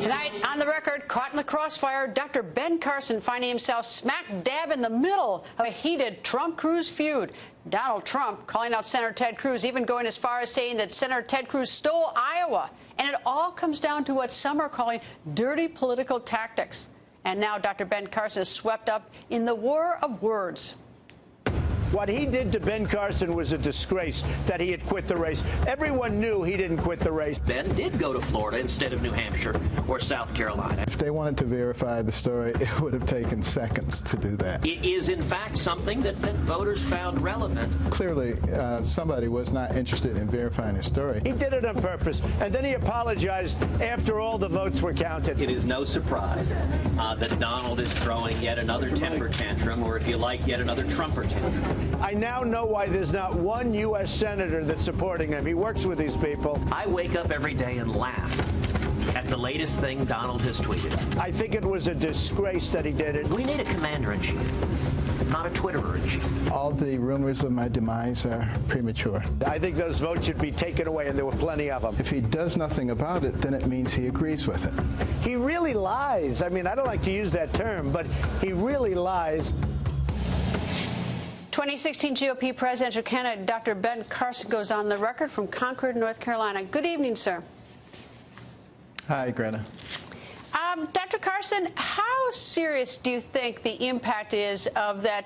Tonight, on the record, caught in the crossfire, Dr. Ben Carson finding himself smack dab in the middle of a heated Trump-Cruz feud. Donald Trump calling out Senator Ted Cruz, even going as far as saying that Senator Ted Cruz stole Iowa. And it all comes down to what some are calling dirty political tactics. And now Dr. Ben Carson is swept up in the war of words. What he did to Ben Carson was a disgrace, that he had quit the race. Everyone knew he didn't quit the race. Ben did go to Florida instead of New Hampshire or South Carolina. If they wanted to verify the story, it would have taken seconds to do that. It is, in fact, something that voters found relevant. Clearly, somebody was not interested in verifying his story. He did it on purpose, and then he apologized after all the votes were counted. It is no surprise that Donald is throwing yet another temper tantrum, or if you like, yet another Trumper tantrum. I now know why there's not one U.S. senator that's supporting him. He works with these people. I wake up every day and laugh at the latest thing Donald has tweeted. I think it was a disgrace that he did it. We need a commander-in-chief, not a Twitterer-in-chief. All the rumors of my demise are premature. I think those votes should be taken away, and there were plenty of them. If he does nothing about it, then it means he agrees with it. He really lies. I mean, I don't like to use that term, but he really lies. 2016 GOP presidential candidate Dr. Ben Carson goes on the record from Concord, North Carolina. Good evening, sir. Hi, Greta. Dr. Carson, how serious do you think the impact is of that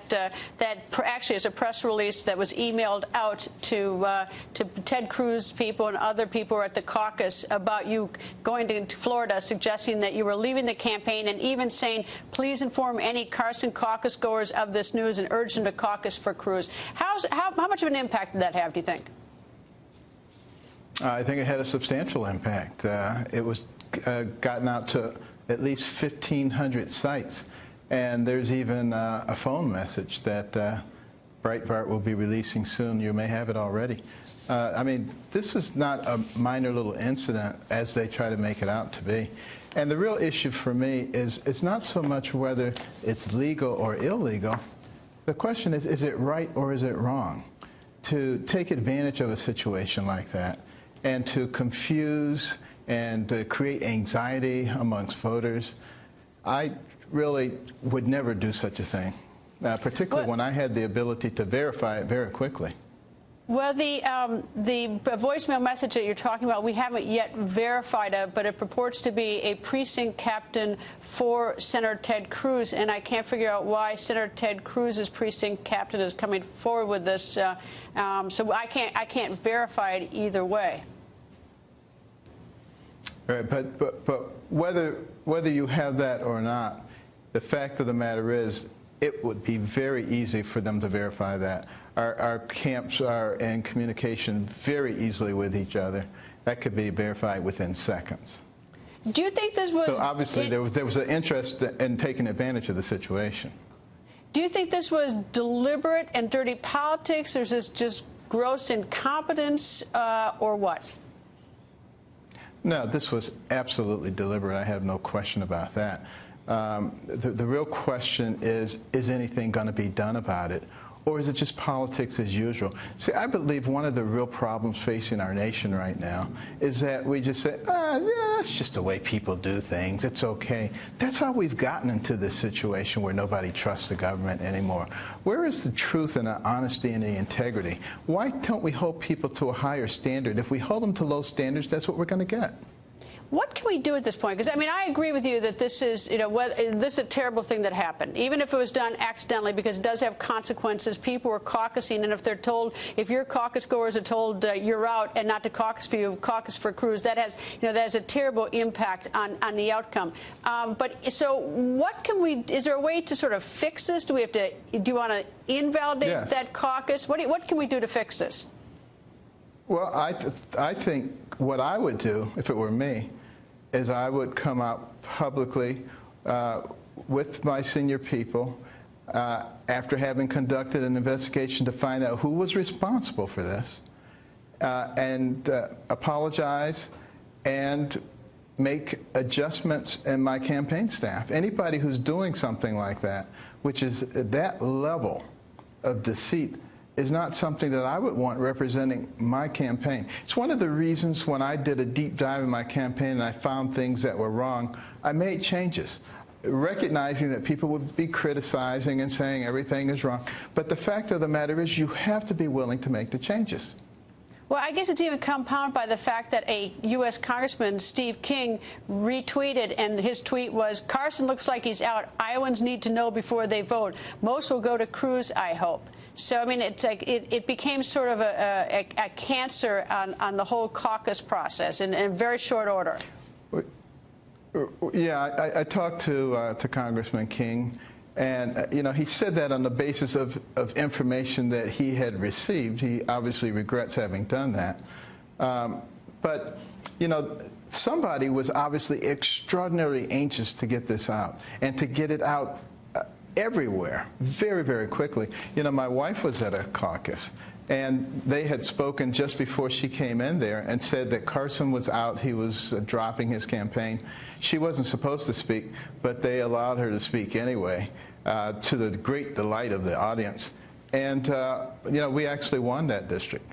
actually is a press release that was emailed out to Ted Cruz people and other people at the caucus about you going to Florida, suggesting that you were leaving the campaign and even saying, please inform any Carson caucus goers of this news and urge them to caucus for Cruz. How much of an impact did that have, do you think? I think it had a substantial impact. It was gotten out to at least 1,500 sites, and there's even a phone message that Breitbart will be releasing soon. You may have it already. I mean, this is not a minor little incident as they try to make it out to be. And the real issue for me is it's not so much whether it's legal or illegal. The question is it right or is it wrong to take advantage of a situation like that and to confuse and create anxiety amongst voters? I really would never do such a thing, particularly when I had the ability to verify it very quickly. Well, the voicemail message that you're talking about, we haven't yet verified it, but it purports to be a precinct captain for Senator Ted Cruz, and I can't figure out why Senator Ted Cruz's precinct captain is coming forward with this, so I can't verify it either way. Right, but whether you have that or not, the fact of the matter is it would be very easy for them to verify that. Our camps are in communication very easily with each other. That could be verified within seconds. Do you think this was... So obviously there was an interest in taking advantage of the situation. Do you think this was deliberate and dirty politics, or is this just gross incompetence, or what? No, this was absolutely deliberate. I have no question about that. The real question is anything going to be done about it? Or is it just politics as usual? See, I believe one of the real problems facing our nation right now is that we just say, yeah, that's just the way people do things. It's okay. That's how we've gotten into this situation where nobody trusts the government anymore. Where is the truth and the honesty and the integrity? Why don't we hold people to a higher standard? If we hold them to low standards, that's what we're going to get. What can we do at this point? Because, I mean, I agree with you that this is, this is a terrible thing that happened, even if it was done accidentally, because it does have consequences. People were caucusing, and if they're told, if your caucus goers are told you're out and not to caucus for you, caucus for Cruz, that has, that has a terrible impact on the outcome. But so what can we, is there a way to sort of fix this? Do we have to, do you want to invalidate that caucus? What can we do to fix this? Well, I think what I would do, if it were me, is I would come out publicly with my senior people after having conducted an investigation to find out who was responsible for this and apologize and make adjustments in my campaign staff. Anybody who's doing something like that, which is that level of deceit, is not something that I would want representing my campaign. It's one of the reasons when I did a deep dive in my campaign and I found things that were wrong, I made changes, recognizing that people would be criticizing and saying everything is wrong. But the fact of the matter is you have to be willing to make the changes. Well, I guess it's even compounded by the fact that a U.S. Congressman, Steve King, retweeted, and his tweet was, "Carson looks like he's out. Iowans need to know before they vote. Most will go to Cruz, I hope." So, I mean, it's like it became sort of a cancer on the whole caucus process in very short order. Yeah, I talked to Congressman King, and you know, he said that on the basis of information that he had received. He obviously regrets having done that. But you know, somebody was obviously extraordinarily anxious to get this out and to get it out everywhere very, very quickly. You know, my wife was at a caucus, and they had spoken just before she came in there and said that Carson was out. He was dropping his campaign. She wasn't supposed to speak, but they allowed her to speak anyway, to the great delight of the audience. And, you know, we actually won that district.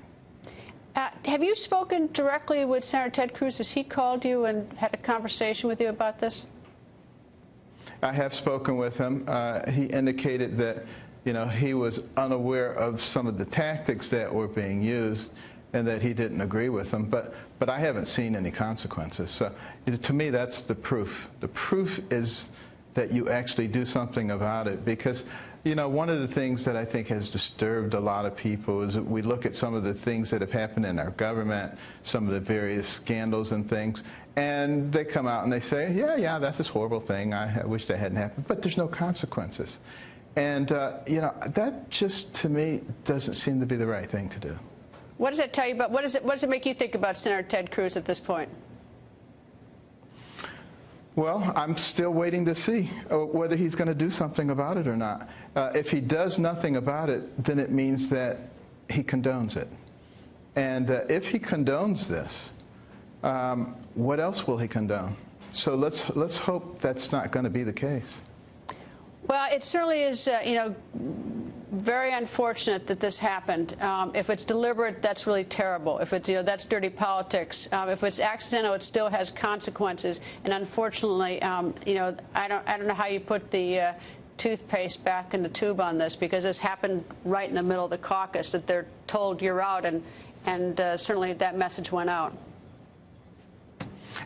Have you spoken directly with Senator Ted Cruz? Has he called you and had a conversation with you about this? I have spoken with him. He indicated that, you know, he was unaware of some of the tactics that were being used and that he didn't agree with them. But I haven't seen any consequences. So to me, that's the proof. The proof is that you actually do something about it, because, you know, one of the things that I think has disturbed a lot of people is that we look at some of the things that have happened in our government, some of the various scandals and things, and they come out and they say, yeah, that's this horrible thing. I wish that hadn't happened. But there's no consequences. And, you know, that just, to me, doesn't seem to be the right thing to do. What does that tell you about, what does it make you think about Senator Ted Cruz at this point? Well, I'm still waiting to see whether he's going to do something about it or not. If he does nothing about it, then it means that he condones it. And if he condones this, what else will he condone? So let's hope that's not going to be the case. Well, it certainly is, you know, very unfortunate that this happened. If it's deliberate, that's really terrible. If it's, you know, that's dirty politics. If it's accidental, it still has consequences. And unfortunately, you know, I don't know how you put the toothpaste back in the tube on this, because this happened right in the middle of the caucus, that they're told you're out, and certainly that message went out.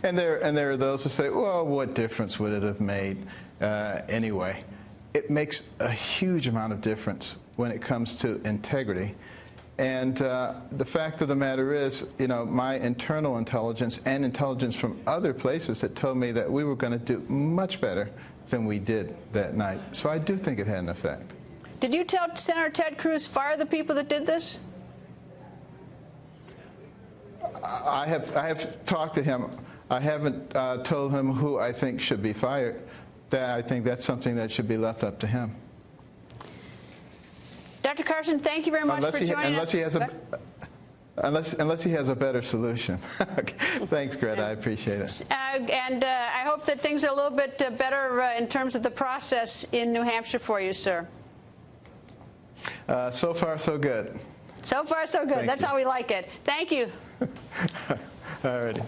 And there are those who say, well, what difference would it have made anyway? It makes a huge amount of difference when it comes to integrity. And the fact of the matter is, you know, my internal intelligence and intelligence from other places had told me that we were going to do much better than we did that night. So I do think it had an effect. Did you tell Senator Ted Cruz, fire the people that did this? I have talked to him. I haven't told him who I think should be fired. I think that's something that should be left up to him. Dr. Carson, thank you very much for joining us. Unless he has a better solution. Okay. Thanks, Greta. I appreciate it. And I hope that things are a little bit better in terms of the process in New Hampshire for you, sir. So far, so good. So far, so good. That's how we like it. Thank you. All righty.